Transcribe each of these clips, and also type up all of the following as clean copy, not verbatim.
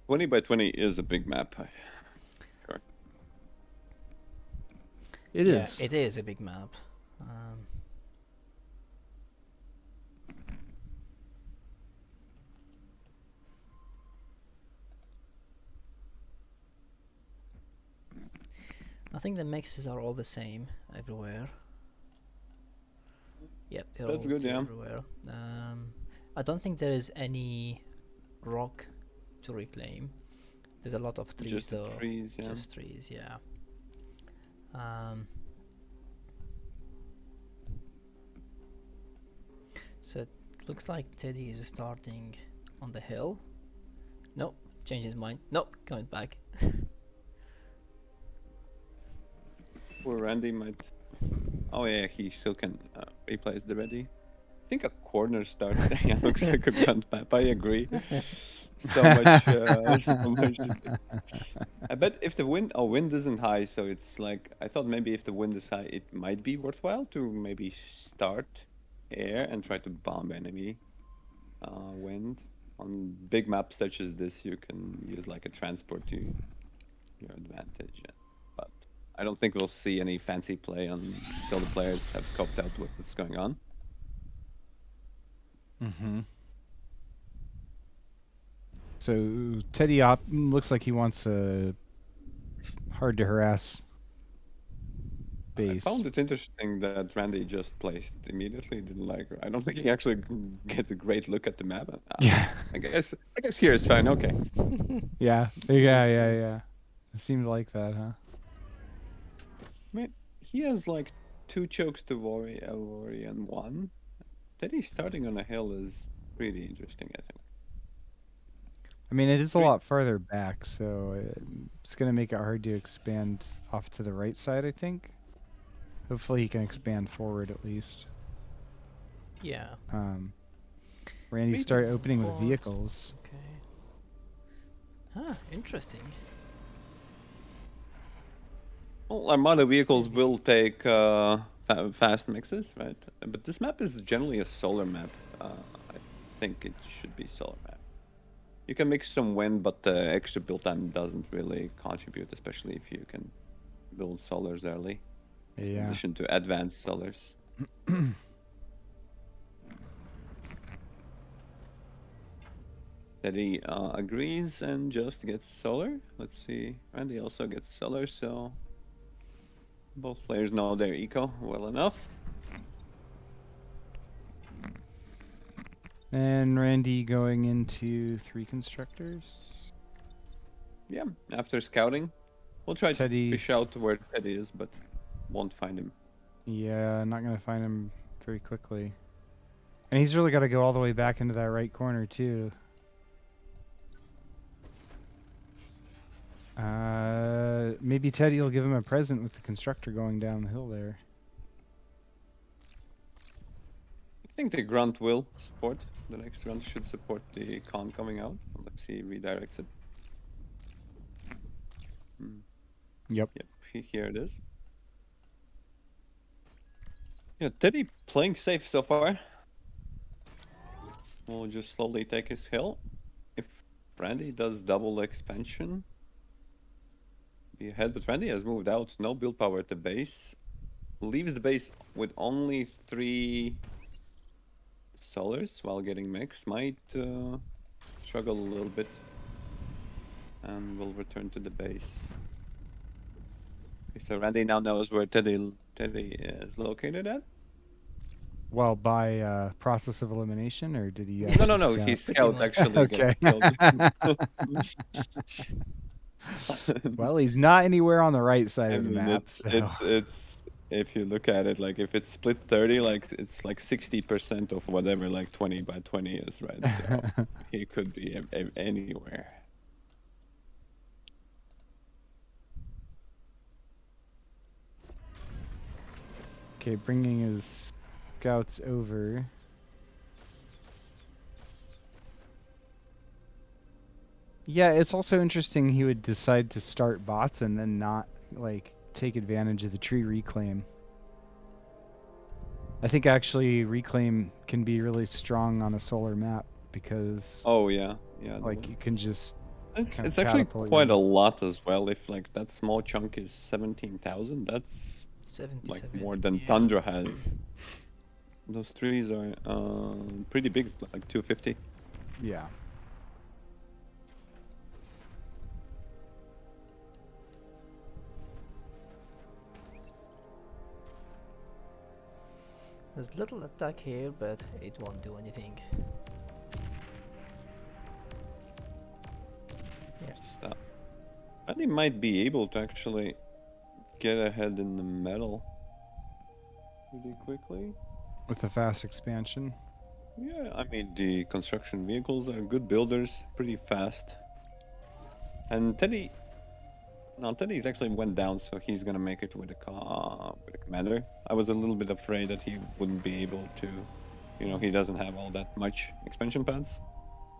20 by 20 is a big map. Sure. It Yeah, is. it is a big map. Um, I think the mixes are all the same everywhere. Yep, they're That's all good, yeah. everywhere. I don't think there is any rock to reclaim. There's a lot of trees Just the though. trees, yeah. Just trees, yeah. So it looks like Teddy is starting on the hill. Nope, changed his mind. Nope, coming back. Poor Randy might. Oh yeah, he still can replace the ready. I think a corner start. Yeah, looks like a grunt map. I agree. So much. So much. I bet if the wind, wind isn't high, so it's like I thought maybe if the wind is high, it might be worthwhile to maybe start air and try to bomb enemy wind. On big maps such as this, you can use like a transport to your advantage. But I don't think we'll see any fancy play until the players have scoped out what's going on. Mm-hmm. So Teddy looks like he wants a hard to harass base. I found it interesting that Randy just placed immediately. Didn't like. I don't think he actually get a great look at the map. Yeah. I guess here is fine. Okay. Yeah. It seemed like that, huh? I mean, he has like 2 chokes to worry, and 1. Teddy starting on a hill is pretty interesting, I think. I mean, it is a lot farther back, so it's going to make it hard to expand off to the right side, I think. Hopefully he can expand forward at least. Yeah. Randy Maybe started opening with spot. vehicles. Okay. Huh, interesting. Well, Armada vehicles will take fast mixes, right? But this map is generally a solar map. I think it should be solar map. You can mix some wind, but the extra build time doesn't really contribute, especially if you can build solars early. In Yeah. addition to advanced solars. Teddy agrees and just gets solar. Let's see. Randy also gets solar, so both players know their eco well enough. And Randy going into 3 constructors. Yeah, after scouting, we'll try Teddy. to fish out where Teddy is, but won't find him. Yeah, not going to find him very quickly. And he's really got to go all the way back into that right corner, too. Maybe Teddy will give him a present with the constructor going down the hill there. I think the grunt will support. The next grunt should support the con coming out. Let's see, redirects it. Yep. Here it is. Yeah, Teddy playing safe so far. We'll just slowly take his hill. If Randy does double expansion, be ahead. But Randy has moved out. No build power at the base. Leaves the base with only 3 solars while getting mixed. Might struggle a little bit. And will return to the base. Okay, so Randy now knows where Teddy is located at. Well, by process of elimination, or did he? No. He scout actually. Okay. Killed. Well, he's not anywhere on the right side of the map. It's if you look at it, like if it's split 30, like it's like 60% of whatever like 20 by 20 is, right? So he could be anywhere. Okay, bringing his scouts over. Yeah, it's also interesting he would decide to start bots and then not, like, take advantage of the tree reclaim. I think actually reclaim can be really strong on a solar map because... Oh, yeah. Like, you can just It's kind of it's actually catapult quite you. a lot as well. If like that small chunk is 17,000, that's like 77. more than Yeah. Tundra has. Those trees are pretty big, like 250. Yeah. There's little attack here, but it won't do anything. Yeah. So, and he might be able to actually get ahead in the metal pretty quickly. With the fast expansion. Yeah, I mean the construction vehicles are good builders, pretty fast. And Teddy's actually went down, so he's gonna make it with with a commander. I was a little bit afraid that he wouldn't be able to, he doesn't have all that much expansion pads.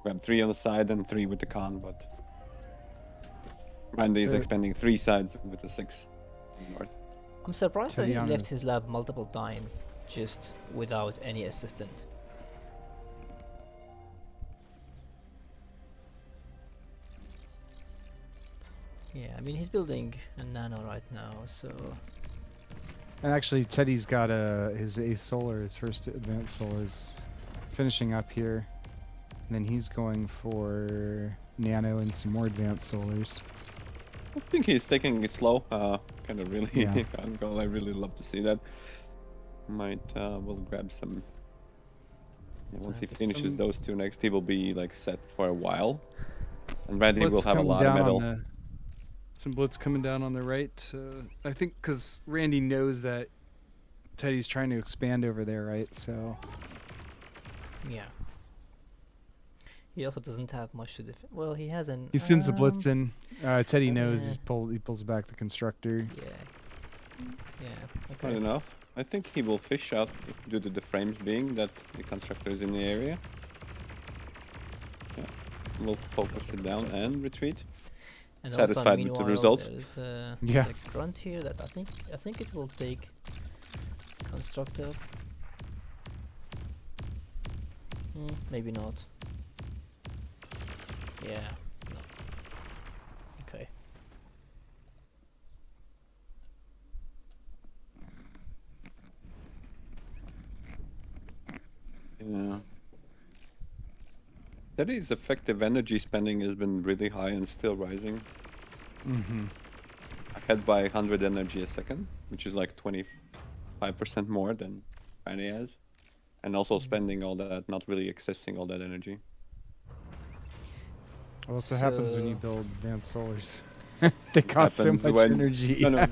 We have 3 on the side and 3 with the con, but Randy is So- expanding 3 sides with the 6 in the north. I'm surprised that he Teddy on left his- his lab multiple times just without any assistant. Yeah, I mean he's building a nano right now, so And actually, Teddy's got his Ace Solar, his first advanced solar, is finishing up here. And then he's going for Nano and some more advanced solars. I think he's taking it slow. Kind of really, Yeah. I really love to see that. We'll grab some. Yeah, once he Scientist. finishes those 2 next, he will be like set for a while. And Randy will Blitz have a coming lot of down metal. on the- some blitz coming down on the right. I think because Randy knows that Teddy's trying to expand over there, right? So yeah. He also doesn't have much to defend. Well, he has an. he sends the blitz in. Teddy knows uh, he pulls back the constructor. Yeah. Yeah. Not Okay. enough. I think he will fish out due to the frames being that the constructor is in the area. Yeah. We'll focus it down Constructor. and retreat. And Satisfied also, with the meanwhile, results? There's, Yeah. there's a grunt here that I think it will take constructor. Maybe not. Yeah. No. Okay. Yeah. Teddy's effective energy spending has been really high and still rising. Mm-hmm. Ahead by 100 energy a second, which is like 25% more than Randy has. And also spending all that, not really accessing all that energy. Well, that's what happens when you So- build advanced solars. They cost so happens much when- energy. No, no.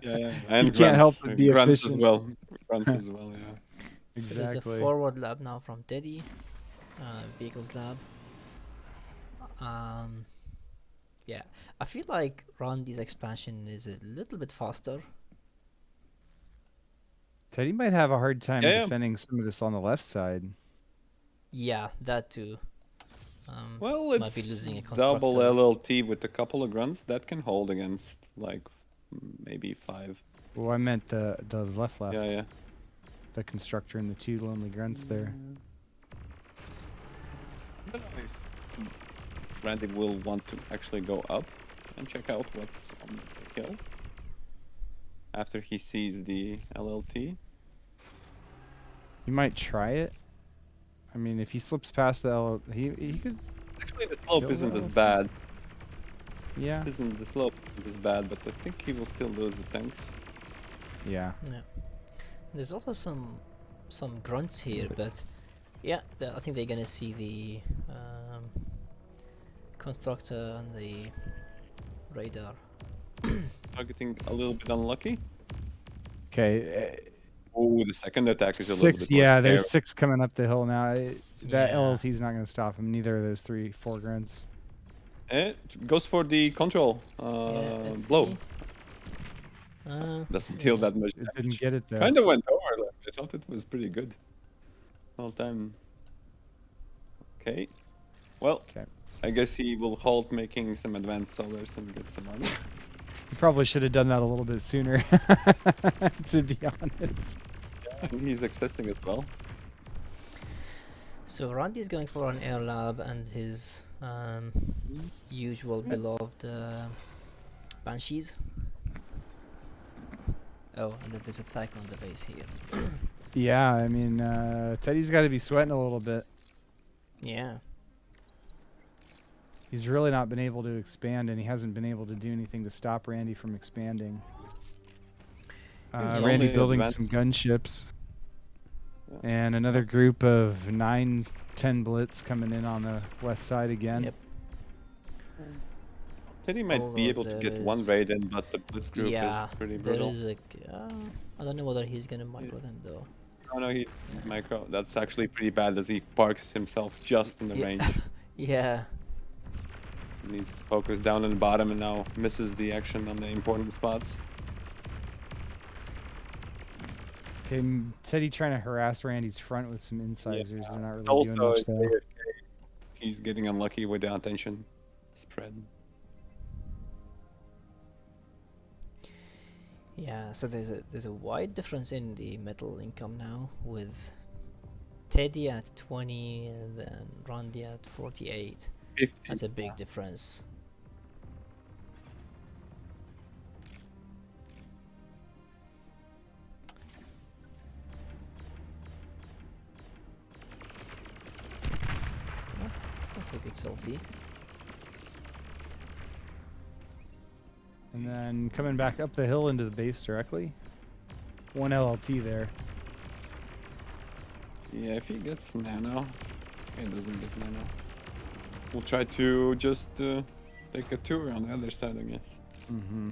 Yeah. And You can't help grunts, but be grunts as efficient. well. Grunts as well, yeah. So there's a Exactly. forward lab now from Teddy. Vehicles lab. Yeah. I feel like Randy's expansion is a little bit faster. Teddy might have a hard time Yeah. defending some of this on the left side. Yeah, that too. Well, might be it's losing a double constructor. LLT with a couple of grunts that can hold against like maybe 5. Well, I meant the left. Yeah, yeah. The constructor and the 2 lonely grunts there. I don't know if Randy will want to actually go up and check out what's on the hill after he sees the LLT. He might try it. I mean, if he slips past the he could. Actually, the slope Kill isn't as LLT? bad. Yeah. The slope isn't as bad, but I think he will still lose the tanks. Yeah. Yeah. There's also some grunts here, but yeah, I think they're gonna see the constructor and the radar. Targeting a little bit unlucky. Okay. Oh, the second attack is a little 6. bit more Yeah, scary. there's 6 coming up the hill now. That Yeah. LLT's not going to stop him. Neither of those 4 grunts. It goes for the control Yeah, let's blow. see. Doesn't deal yeah. that much It damage. didn't get it though. Kind of went over. Like, I thought it was pretty good. All time. Okay. Well, Okay. I guess he will halt making some advanced solars and get some money. He probably should have done that a little bit sooner. To be honest. And he's accessing it well. So Randy is going for an air lab, and his Usual beloved banshees. Oh, and then there's attack on the base here. Yeah, I mean, Teddy's got to be sweating a little bit. Yeah. He's really not been able to expand, and he hasn't been able to do anything to stop Randy from expanding. He's Randy only building advanced- some gunships. Yeah. And another group of 9-10 blitz coming in on the west side again. Yep. Teddy might be Although able to there get one is- raid in, but the blitz group Yeah. is pretty There brutal. is a. I don't know whether he's gonna micro them though. Oh no, he micro. That's actually pretty bad as he parks himself just in the Yeah. range. Yeah. He needs to focus down in the bottom and now misses the action on the important spots. Okay, Teddy trying to harass Randy's front with some incisors. They're not really doing Also, much there. he's getting unlucky with the attention spread. Yeah. So there's a wide difference in the metal income now, with Teddy at 20 and then Randy at 48. 50. That's a big difference. Yeah, that's a good safety. And then coming back up the hill into the base directly. One LLT there. Yeah, if he gets nano, he doesn't get nano. We'll try to just take a tour on the other side, I guess. Mm-hmm.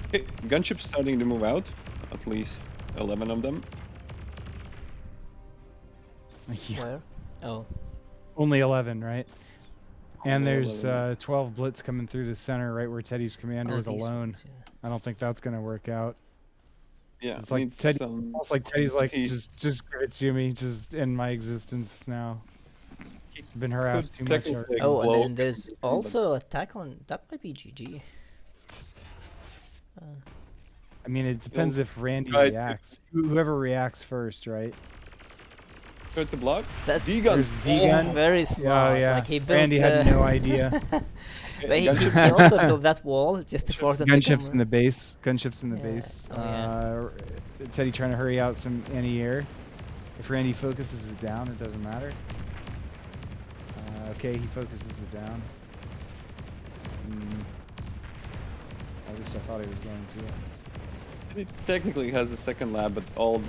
Okay, gunships starting to move out. At least 11 of them. Yeah. Where? Oh, Only 11, right? And Only there's 11. 12 blitz coming through the center right where Teddy's commander oh, is these alone. ones, yeah. I don't think that's going to work out. Yeah, It's like needs Teddy- some. Almost like Teddy's like, He- just give it to me. Just end my existence now. Been harassed too much. technically- already. Oh, and Blow then there's everything, but- also attack on. That might be GG. I mean, it depends if Randy try to- reacts. Whoever reacts first, right? Start the block. That's D-gun. There's D-gun. very smart. Oh, yeah. Like he built. Randy had no idea. But he Gunship- also built that wall just to force them to Gunships come. in the base. Gunships in the Yeah. base. Oh, yeah. Teddy trying to hurry out some anti-air. If Randy focuses it down, it doesn't matter. Okay, he focuses it down. At least I thought he was going to. He technically has a second lab, but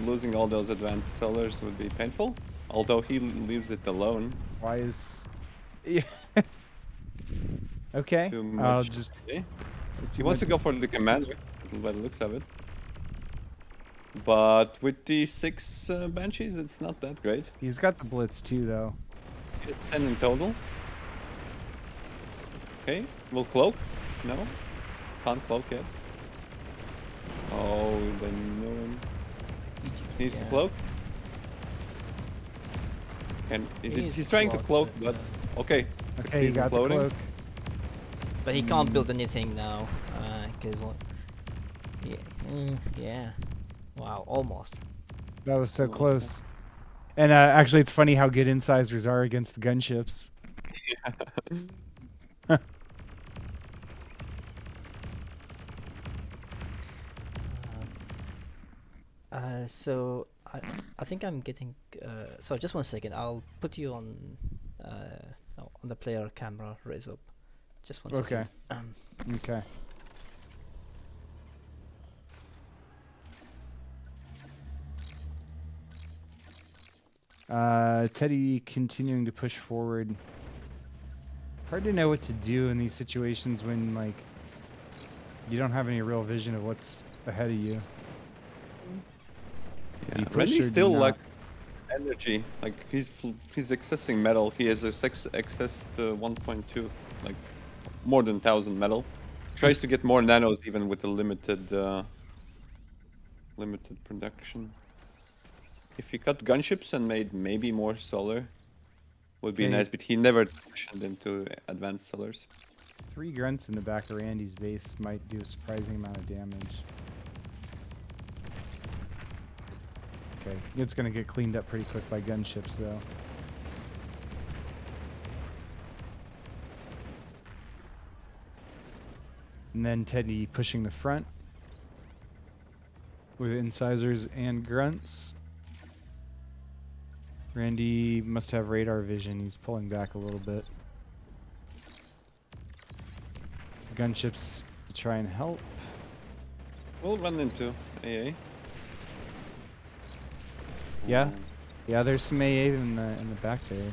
losing all those advanced sellers would be painful. Although he leaves it alone. Why is... Yeah. Okay, Too I'll much. just... Okay. if He you wants to want- go for the commander, by the looks of it. But with the 6 banshees, it's not that great. He's got the blitz too, though. It's 10 in total. Okay, will cloak? No, can't cloak yet. Oh, then no one needs to Yeah. cloak. And He's he's trying to cloaked, cloak, but okay. Okay, he succeeds in got the floating. cloak. But he can't build anything now, because what? Yeah, yeah. Wow, almost. That was so Well, close. And actually, it's funny how good incisors are against the gunships. So I think I'm getting. So just 1 second. I'll put you on on the player camera. Raise up. Just 1 Okay. second. Okay. Teddy continuing to push forward. Hard to know what to do in these situations when, like, you don't have any real vision of what's ahead of you. Yeah, Do you push Randy or do you still not? like energy. Like he's accessing metal. He has access to 1.2, like more than 1,000 metal. Tries to get more nanos even with the limited limited production. If he cut gunships and made maybe more solar, would be Okay. nice. But he never transitioned into advanced solars. 3 grunts in the back of Randy's base might do a surprising amount of damage. Okay, it's gonna get cleaned up pretty quick by gunships, though. And then Teddy pushing the front with incisors and grunts. Randy must have radar vision. He's pulling back a little bit. Gunships to try and help. We'll run into AA. Yeah. Um, Yeah, there's some AA in the back there.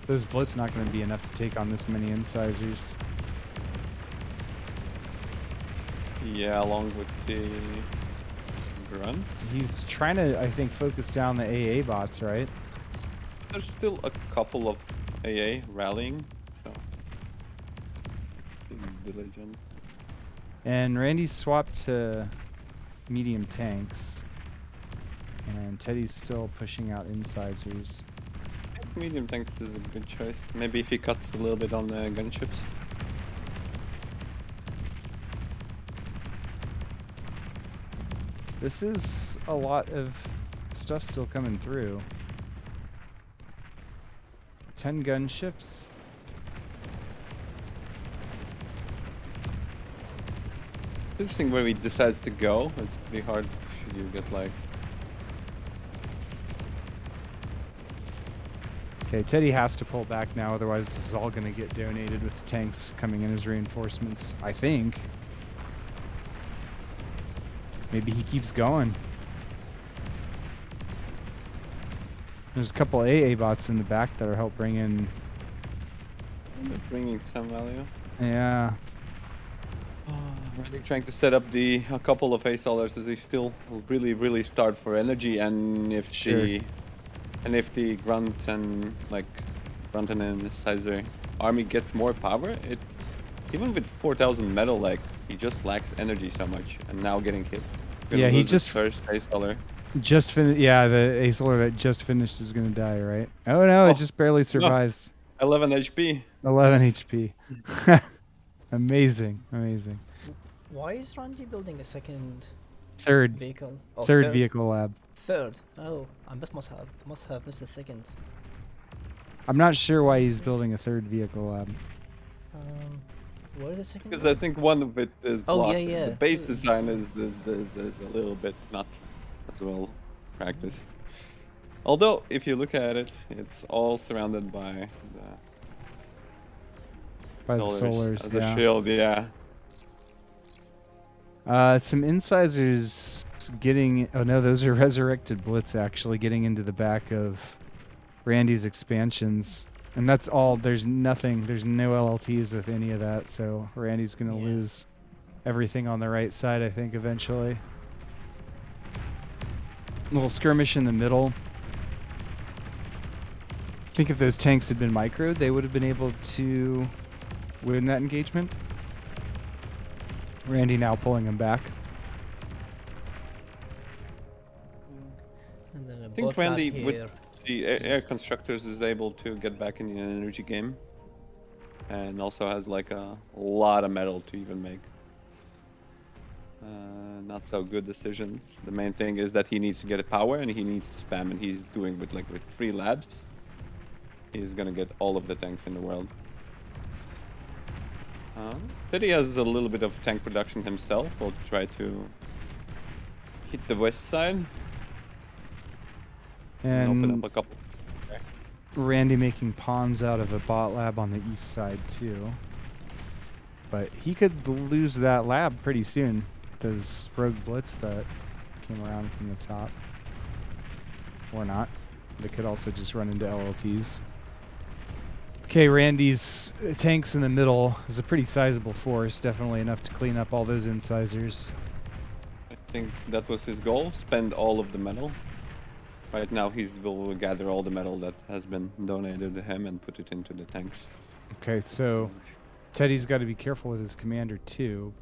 Those Blitz not going to be enough to take on this many incisors. Yeah, along with the grunts. He's trying to, I think, focus down the AA bots, right? There's still a couple of AA rallying, so be diligent. And Randy swapped to medium tanks. And Teddy's still pushing out incisors. Medium tanks is a good choice. Maybe if he cuts a little bit on the gunships. This is a lot of stuff still coming through. 10 gunships. Interesting where he decides to go. It's pretty hard. Should you get like... Okay, Teddy has to pull back now, otherwise this is all going to get donated with the tanks coming in as reinforcements, I think. Maybe he keeps going. There's a couple AA bots in the back that'll help bring in... bringing some value. Yeah. Really trying to set up a couple of A-Solars as they still really start for energy, and if the grunt and incisor army gets more power, it's even with 4,000 metal, like he just lacks energy so much, and now getting hit. Yeah, he just first A-Solar. just finished. Yeah, the A-Solar that just finished is gonna die, right? Oh no, it just barely survives. 11 HP. 11 HP. Amazing, amazing. Why is Randy building a second Third vehicle? Oh, vehicle lab. Third. Oh, I must have missed the second. I'm not sure why he's building a third vehicle lab. Where is the second? Because one? I think one of it is Oh, blocked. yeah. The base design is a little bit not as well practiced. Although, if you look at it, it's all surrounded by the solars, as yeah. a shield. Yeah. Some incisors getting... Oh no, those are resurrected Blitz actually getting into the back of Randy's expansions. And that's all. There's nothing. There's no LLTs with any of that. So Randy's going to lose everything on the right side, I think, eventually. Little skirmish in the middle. I think if those tanks had been microed, they would have been able to win that engagement. Randy now pulling him back. And then a I think bot lab Randy here. with the air constructors is able to get back in the energy game, and also has like a lot of metal to even make not so good decisions. The main thing is that he needs to get a power and he needs to spam, and he's doing with 3 labs. He's gonna get all of the tanks in the world. But he has a little bit of tank production himself. We'll try to hit the west side and open up a couple. Randy making pawns out of a bot lab on the east side too. But he could lose that lab pretty soon. Those rogue blitz that came around from the top. Or not. They could also just run into LLTs. Okay, Randy's tanks in the middle is a pretty sizable force. Definitely enough to clean up all those incisors. I think that was his goal. Spend all of the metal. Right now he will gather all the metal that has been donated to him and put it into the tanks. Okay, so Teddy's got to be careful with his commander too,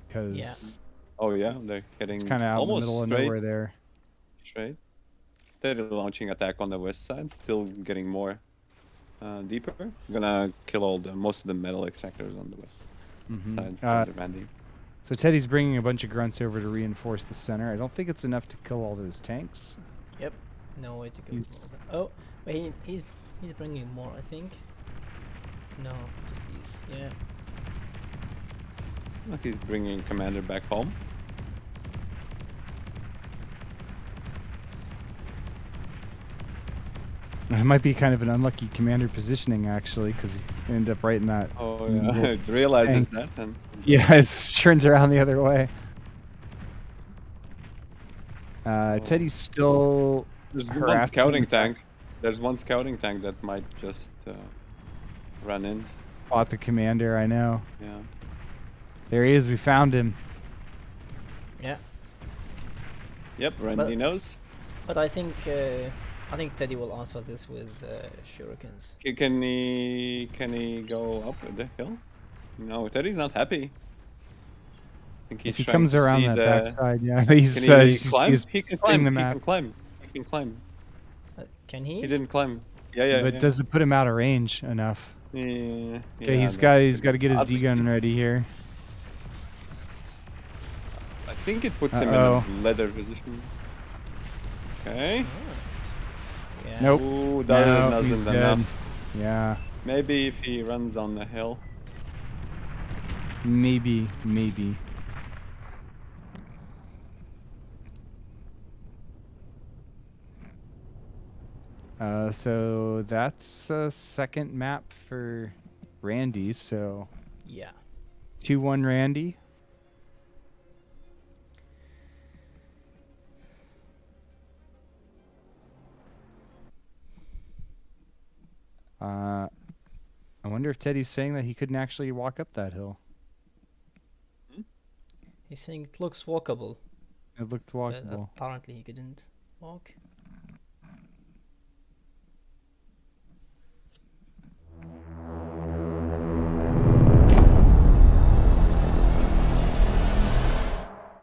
because Oh yeah, they're getting it's kind of out in the middle of nowhere there. Straight. They're launching attack on the west side, still getting more deeper. Gonna kill most of the metal extractors on the west side of the Randy. So Teddy's bringing a bunch of grunts over to reinforce the center. I don't think it's enough to kill all those tanks. Yep. No way to go. Oh, but he's bringing more, I think. No, just these. Jeez, yeah. Look, he's bringing commander back home. It might be kind of an unlucky commander positioning, actually, because he ended up right in that. Oh middle yeah, it realizes tank. that and Yeah, it turns around the other way. Teddy's still there's one harassing scouting him. tank. There's one scouting tank that might just run in. Fought the commander, I know. Yeah. There he is, we found him. Yeah. Yep, Randy knows. But I think Teddy will answer this with shurikens. Can he go up the hill? No, Teddy's not happy. I think he's If he trying comes to around see that the. backside, yeah, he's, Can he he's, climb? he's He can playing climb. the He map. can climb. He can climb. Can he? He didn't climb. Yeah. But does it put him out of range enough? Yeah. Okay, yeah, he's that's got to get his I think D-gun ready here. I think it puts him in Uh-oh. a leather position. Okay. Yeah. Nope. Ooh, that No, isn't he's enough. dead. Yeah, Maybe if he runs on the hill. maybe. So that's a second map for Randy. So Yeah. 2-1 Randy. I wonder if Teddy's saying that he couldn't actually walk up that hill. He's saying it looks walkable. It looked But walkable. apparently he couldn't walk.